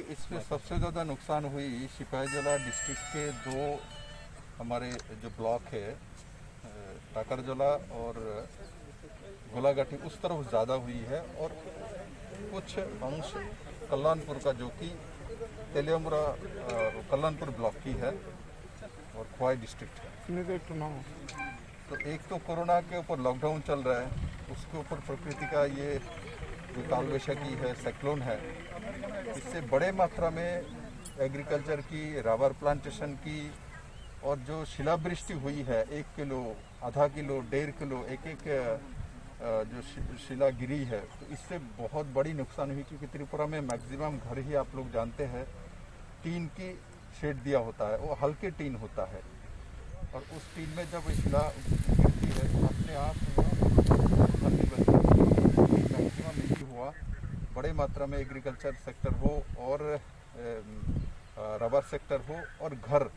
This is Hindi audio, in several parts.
इसमें सबसे ज़्यादा नुकसान हुई सिपाहीजला डिस्ट्रिक्ट के दो हमारे जो ब्लॉक है टाकरजला और गोलाघाटी उस तरफ ज़्यादा हुई है और कुछ अंश कल्याणपुर का जो कि तेलियामुरा कल्याणपुर ब्लॉक की है और खोवाई डिस्ट्रिक्ट है। तो एक तो कोरोना के ऊपर लॉकडाउन चल रहा है, उसके ऊपर प्रकृति का ये जो काल वैशाखी है, साइक्लोन है, इससे बड़े मात्रा में एग्रीकल्चर की, रबर प्लांटेशन की और जो शिलावृष्टि हुई है 1 किलो, आधा किलो, 1.5 किलो, एक जो शिला गिरी है, तो इससे बहुत बड़ी नुकसान हुई क्योंकि त्रिपुरा में मैक्सिमम घर ही आप लोग जानते हैं टीन की शेड दिया होता है, वो हल्के टीन होता है और उस टीन में जब शिला गिरती है तो अपने आप मैक्सिमम यही हुआ। बड़े मात्रा में एग्रीकल्चर सेक्टर हो और रबर सेक्टर हो और घर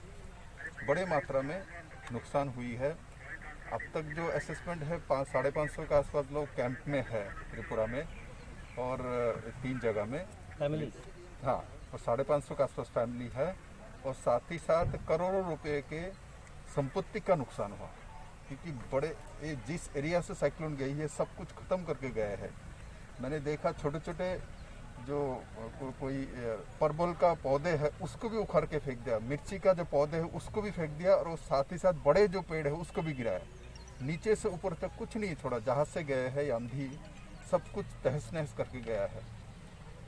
बड़े मात्रा में नुकसान हुई है। अब तक जो असेसमेंट है 500-550 के आसपास लोग कैंप में है त्रिपुरा में और 3 जगह में फैमिली, हाँ, और 550 के आसपास फैमिली है और साथ ही साथ करोड़ों रुपए के संपत्ति का नुकसान हुआ क्योंकि बड़े जिस एरिया से साइक्लोन गई है सब कुछ खत्म करके गए हैं। मैंने देखा छोटे छोटे जो कोई परवल का पौधे है उसको भी उखाड़ के फेंक दिया, मिर्ची का जो पौधे है उसको भी फेंक दिया और साथ ही साथ बड़े जो पेड़ है उसको भी गिराया। नीचे से ऊपर तक कुछ नहीं छोड़ा, जहाँ से गए हैं आंधी सब कुछ तहस नहस करके गया है।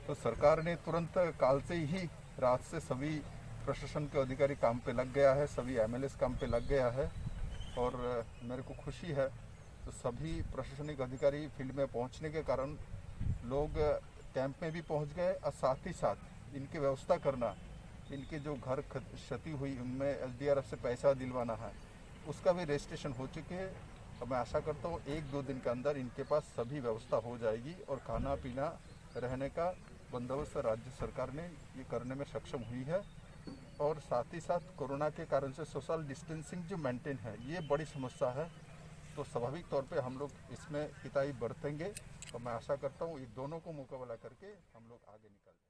तो सरकार ने तुरंत काल से ही रात से सभी प्रशासन के अधिकारी काम पे लग गया है, सभी एमएलएस काम पे लग गया है और मेरे को खुशी है। तो सभी प्रशासनिक अधिकारी फील्ड में पहुंचने के कारण लोग कैंप में भी पहुंच गए और साथ ही साथ इनकी व्यवस्था करना, इनके जो घर क्षति हुई उनमें एसडीआरएफ से पैसा दिलवाना है उसका भी रजिस्ट्रेशन हो चुके हैं। अब मैं आशा करता हूँ 1-2 दिन के अंदर इनके पास सभी व्यवस्था हो जाएगी और खाना पीना रहने का बंदोबस्त राज्य सरकार ने ये करने में सक्षम हुई है। और साथ ही साथ कोरोना के कारण से सोशल डिस्टेंसिंग जो मेंटेन है ये बड़ी समस्या है, तो स्वाभाविक तौर पे हम लोग इसमें किताई बरतेंगे और मैं आशा करता हूँ ये दोनों को मुकाबला करके हम लोग आगे निकल